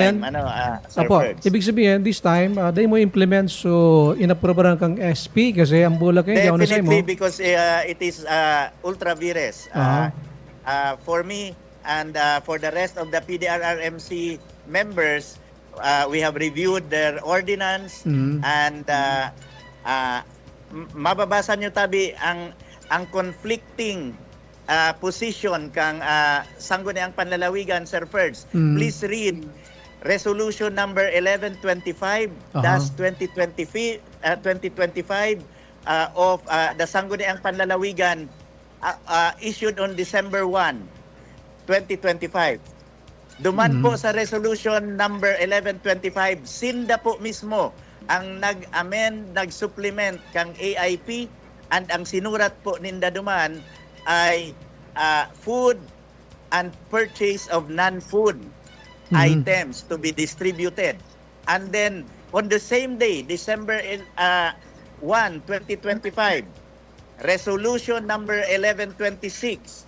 And, Sir Opo, Ferds. ibig sabihin, this time, they mo implement so inapprobaran kang SP kasi ang Bulacan, yaw na sa Definitely mo. because it is ultra vires. For me and for the rest of the PDRRMC members, we have reviewed their ordinance and mababasa nyo tabi ang conflicting position kang Sangguniang Panlalawigan, Sir Ferds. Please read Resolution number 1125-2025 of the Sangguniang Panlalawigan issued on December 1, 2025. Duman po sa resolution number 1125, Sinda po mismo ang nag-amend, nag-supplement kang AIP and ang sinurat po ninda duman ay food and purchase of non-food items to be distributed. And then on the same day, December 1, 2025, resolution number 1126,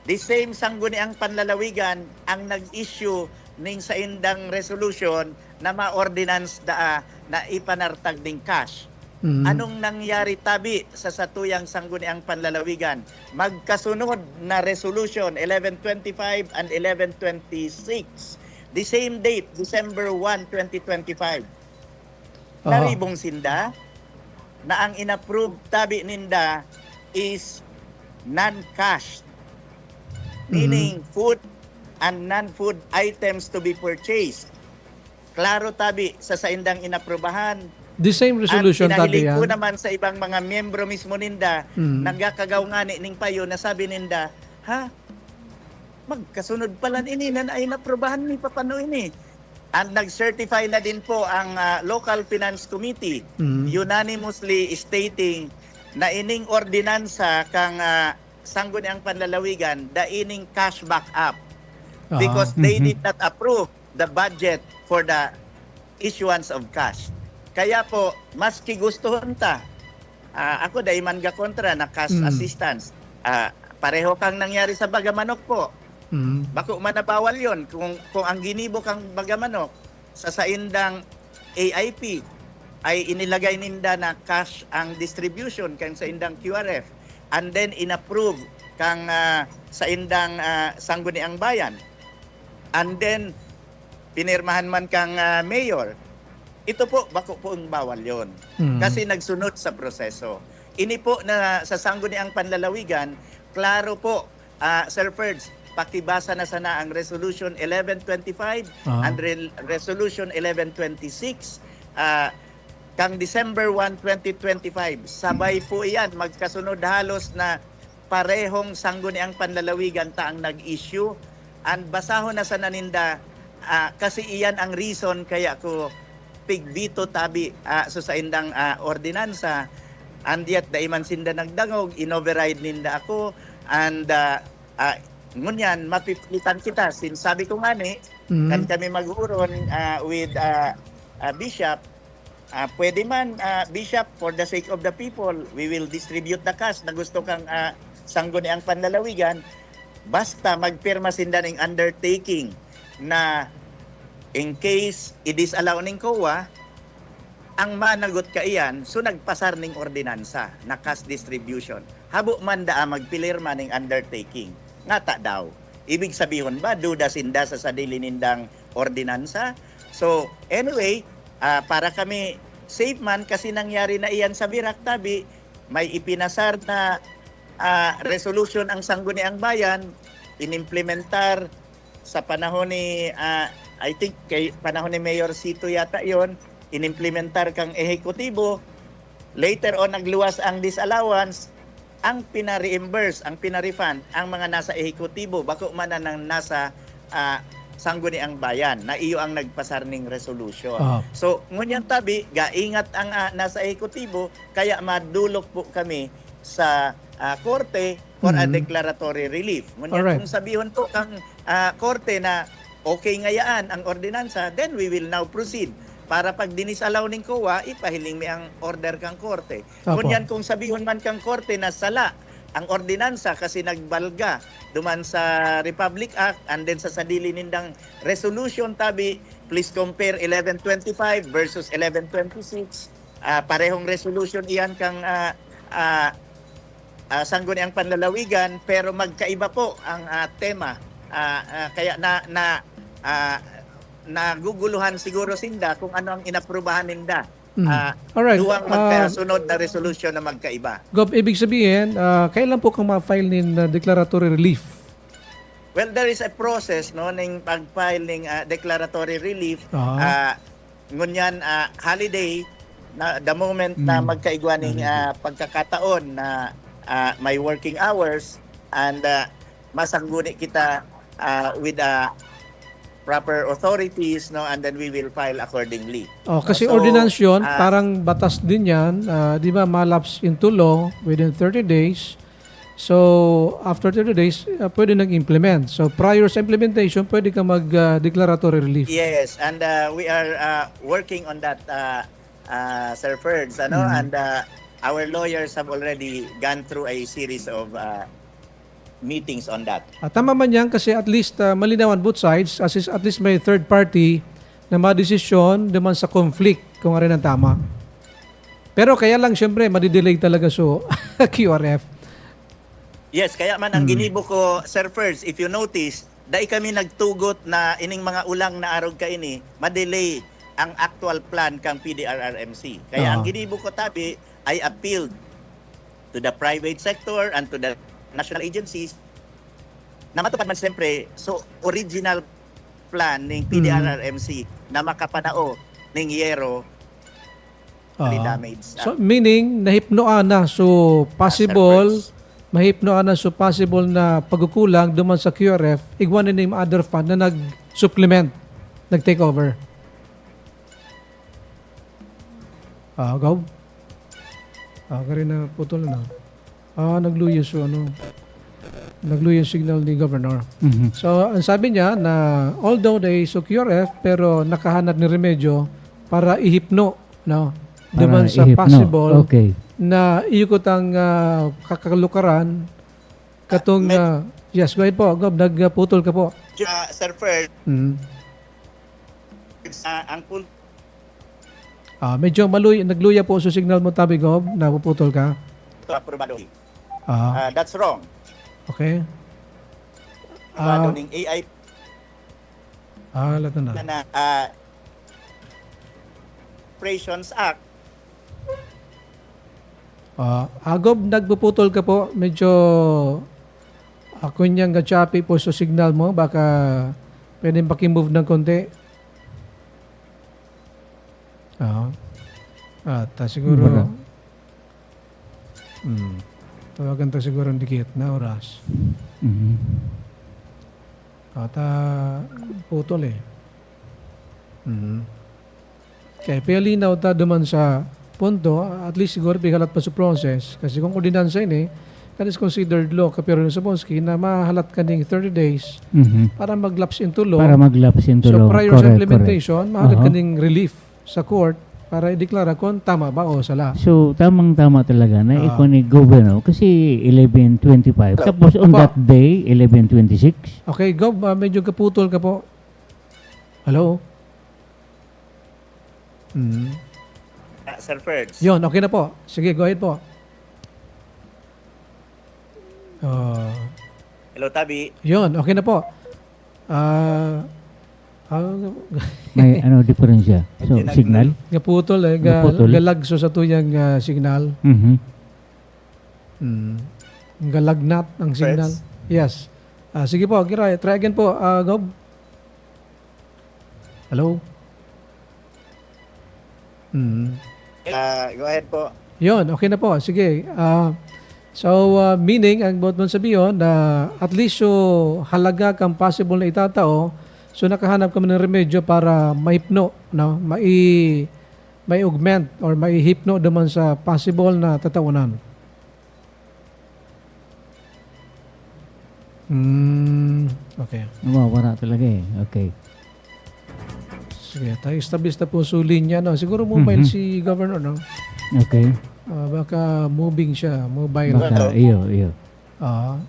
the same Sangguniang Panlalawigan ang nag-issue ning sa indang resolution na ma-ordinance na ipanartag ding cash. Anong nangyari tabi sa satuyang Sangguniang Panlalawigan? Magkasunod na resolution 1125 and 1126. The same date, December 1, 2025. Naribong sinda na ang inapprove tabi ninda is non-cash. Meaning food and non-food items to be purchased. Klaro tabi sa saindang inaprubahan. The same resolution tabi yan. Ko yan. naman sa ibang mga miyembro mismo ninda, nagkakagaw nga ning payo na sabi ninda, magkasunod pala ini na ay naprobahan ni papano ini. And nag-certify na din po ang Local Finance Committee unanimously stating na ining ordinansa kang Sangguniang Panlalawigan da ining cash back up because they did not approve the budget for the issuance of cash. Kaya po, maski gustuhon ta, ako dahil man ga kontra na cash assistance. Pareho kang nangyari sa Bagamanok po. Bako man nabawal yon kung ang ginibo kang Bagamanok sa saindang AIP ay inilagay ninda na cash ang distribution kang sa indang QRF and then inapprove kang sa indang Sangguniang Bayan and then pinirmahan man kang mayor. Ito po, bako po ang bawal yon. Kasi nagsunod sa proseso. Ini po na sa Sangguniang Panlalawigan, klaro po, Sir Ferds, pakibasa na sana ang Resolution 1125 and Resolution 1126 kang December 1, 2025. Sabay po iyan, magkasunod halos na parehong Sangguniang Panlalawigan ta ang nag-issue and basahon na sana ninda kasi iyan ang reason kaya ko pigbito tabi so sa indang ordinansa and yet daiman sinda nagdangog inoverride ninda ako and ngunyan mapipilitan kita since sabi ko nga ni kan kami mag-uron with Bishop pwede man Bishop for the sake of the people we will distribute the cash na gusto kang Sangguniang Panlalawigan basta magpirma sinda ng undertaking na in case i-disallow ning COA, ang managot ka iyan, so nagpasar ning ordinansa na cash distribution. Habo man daa magpilirma ning undertaking. Ngata daw. Ibig sabihin ba, duda sinda sa sadili nindang ordinansa? So, anyway, para kami safe man kasi nangyari na iyan sa Birak tabi, may ipinasar na resolution ang Sangguniang Bayan, inimplementar sa panahon ni I think kay panahon ni Mayor Sito yata yon, inimplementar kang ehekutibo. Later on nagluwas ang disallowance, ang pina-reimburse, ang pina-refund ang mga nasa ehekutibo bako man nang nasa Sangguniang Bayan na iyo ang nagpasar ning resolution. So ngunyan tabi gaingat ang nasa ehekutibo kaya madulok po kami sa korte for a declaratory relief. Ngunyan kung sabihon po kang korte na okay ngayaan ang ordinansa, then we will now proceed para pag dinisalaw ning COA, ipahiling mi ang order kang korte. Kunyan kung sabihon man kang korte na sala ang ordinansa kasi nagbalga duman sa Republic Act and then sa sadili nindang resolution tabi, please compare 1125 versus 1126. Parehong resolution iyan kang sanggo ang panlalawigan pero magkaiba po ang tema. Kaya naguguluhan siguro sinda kung ano ang inaprubahan ninda. Alright. Duwang magkasunod na resolution na magkaiba. Gob, ibig sabihin, kailan po kang ma-file ng declaratory relief? Well, there is a process no ning pag-file ning declaratory relief. Ngunyan holiday na the moment na magkaigwa ning pagkakataon na may working hours and masangguni kita with proper authorities no and then we will file accordingly. Kasi So, ordinance yun, parang batas din yan, di ba, malapse into law within 30 days. So, after 30 days, pwede nag-implement. So, prior sa implementation, pwede ka mag-declaratory relief. Yes, and we are working on that, Sir Ferds, and our lawyers have already gone through a series of meetings on that. Tama man yan kasi at least malinawan both sides, at least may third party na madesisyon naman sa conflict kung ano rin ang tama. Pero kaya lang syempre, madidelay talaga so QRF. Yes, kaya man ang ginibo ko, Sir Ferds, if you notice, dahil kami nagtugot na ining mga ulang na arog ka ini, madelay ang actual plan kang PDRRMC. Kaya ang ginibo ko tabi, I appealed to the private sector and to the national agencies na matupad man siyempre so original plan ng PDRRMC na makapanao ng yero damage. So meaning nahipnoan na so possible na pagkukulang duman sa QRF igwan na yung other fund na nag-supplement, nag-take over. Go. Kaya na putol na. Nagluyos so nagluyos signal ni Governor. So, ang sabi niya na although they so QRF pero nakahanap ni remedyo para ihipno duman sa possible na iikot ang kakalukaran katong yes, go ahead po. Gob, nagputol ka po. Sir Ferd, ang medyo nagluya po sa signal mo tabi, Gob, napuputol ka. Aprobado. That's wrong. Okay. Aprobado ng AI lahat na. Operations Act. Gob, nagpuputol ka po. Medyo kunyang gachapi po sa signal mo. Baka pwedeng pakimove ng konti. Siguro tawagan ta siguro ng dikit na oras. Putol Kaya palinaw ta duman sa punto, at least siguro bihalat pa sa process. Kasi kung ordinansa yun that is considered law. Kapiro sa Bonski na mahalat ka ng 30 days para mag-lapse into law. So prior sa implementation, mahalat ka ng relief sa court para ideklara kung tama ba o sala. So, tamang-tama talaga na ikaw ni Governor kasi 11:25. Tapos on that day, 11:26. Okay, Gob, medyo kaputol ka po. Hello? Sir Ferds. Yun, okay na po. Sige, go ahead po. Hello, Tabi. Yun, okay na po. May diferensya. So, signal? Gaputol galagso sa tuyang signal. Galagnat ang signal. Yes. Sige po, try again po, Gob. Hello? Go ahead po. Yun, okay na po. Sige. Meaning, ang buot mong sabihin na at least so halaga kang possible na itatao, so nakahanap kami ng remedyo para mahipno, may augment or may hipno naman sa possible na tataunan. Okay. Wala talaga Okay. Sige, tayo establish na po sa linya. Siguro mobile si Governor, Okay. Baka moving siya, mobile. Baka, iyo.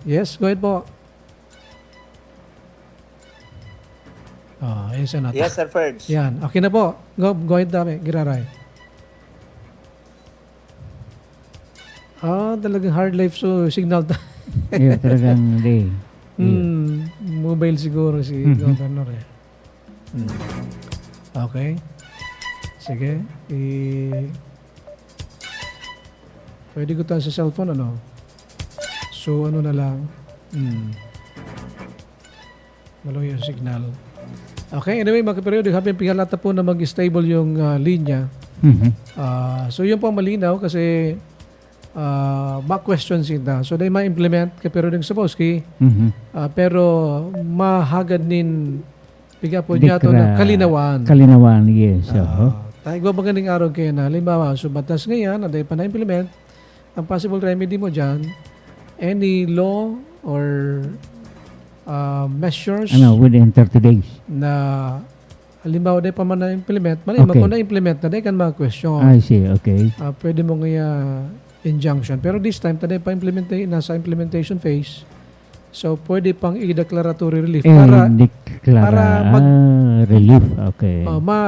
Yes, go ahead po. Yes, Senator. Yes, Sir Ferds. Yan, okay na po. Go ahead, dami, Giraray. Talagang hard life so signal. Iyo, talagang day. Mobile siguro si Governor eh. Okay. Sige. Pwede ko tayo sa cellphone, ano? So, ano na lang. Malo yung signal. Okay, anyway, mga kaperiyodo, habang pihalata po na mag-stable yung linya. So, yun po ang malinaw kasi ma-questions ita. So, they ma-implement kaperiyodo ng Saboski. Pero, mahagad nin piga po niya ito ng kalinawan. Kalinawan, yes. Tayo magaling araw kayo na, halimbawa, so batas ngayon, na pa na-implement, ang possible remedy mo dyan, any law or measures Within 30 days. na halimbawa dahil pa man na-implement, kung na-implement na dahil kan mga question. I see, okay. Pwede mo nga injunction. Pero this time, tayo pa nasa implementation phase. So, pwede pang i-declaratory relief para relief, okay.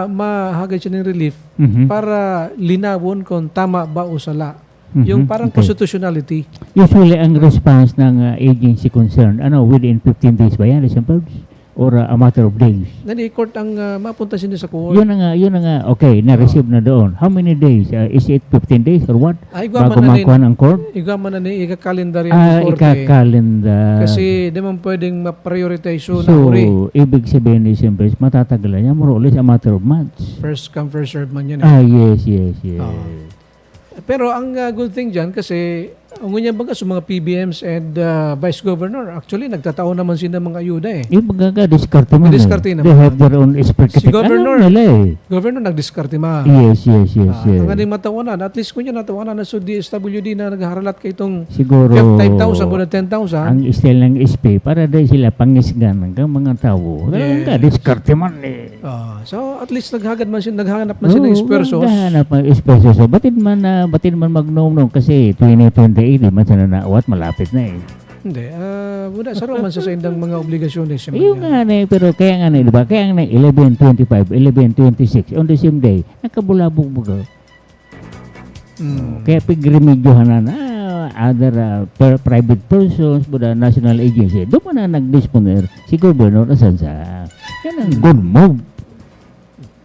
mahagad siya ng relief Mhm. para linawon kung tama ba o sala. Yung parang okay. constitutionality. Usually, ang response ng agency concerned, within 15 days ba yan, December? Or a matter of days? Court ang mapunta siya sa court. Yun na nga, okay, na-receive na doon. How many days? Is it 15 days or what? Bago makuha ng court? Igama na ni ika-calendar yung court. Ika-calendar. Kasi di man pwedeng ma-prioritize So, na uri. ibig sabihin ni December, matatagalan niya, more or less a matter of months. First come, first serve man yan. Yes. Pero ang good thing dyan kasi ang ganyan baga sa mga PBMs and Vice Governor, actually nagtataon naman sila mga ayuda eh. Yung diskarte mo. Diskarte naman. They have their own expertise. Si Governor, nila eh. Governor nagdiskarte ma. Yes. Ang galing matawanan. At least kung yan natawanan na sa DSWD na naghaharalat kay itong Siguro 5,000 muna 10,000. ang style ng SP para dahil sila pangisgan ng mga tao. Yes. Diskarte man eh. So at least naghanap man sila ng espersos. Naghahanap ng espersos. So, batid man magnomnom kasi 2028 man sana naawat malapit na eh. Hindi. Muna sa roman sa indang mga obligasyones. Yung nga na pero kaya nga na, di ba? Kaya nga na 11:25, 11:26 on the same day, nakabulabog buga. Kaya pigrimedyohan na other private persons, buda national agency. Doon man na nag-disponer si Governor Asansa. Yan ang good move.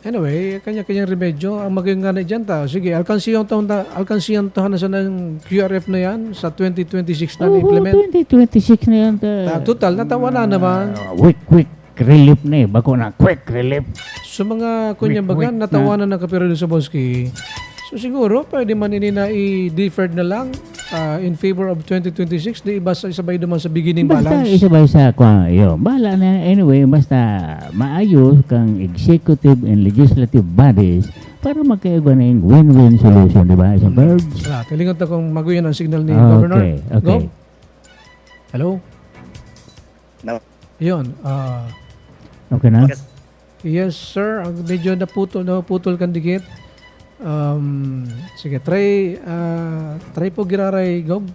Anyway, kanya-kanyang remedyo. Ang maging nga na dyan sige, alkansiyang tahan na sa ng QRF na yan sa 2026 na implement. 2026 na yan. Total, natawa na naman. Quick relief na eh. Bako na quick relief. So mga kunyang baga, natawa na ng kapirado sa Boski. So siguro, pwede man ini na i-deferred na lang in favor of 2026. Di iba sabay naman sa beginning Basta balance. isabay sa bahala na anyway, basta maayos kang executive and legislative bodies para magkaiba na yung win-win solution, di ba? Isang birds. Tilingon ta kung maguyan ang signal ni Governor. Okay. Go. Hello? No. Yun. Okay na? Yes, sir. Ang medyo naputol kan dikit. Sige, try po Giraray, Gob.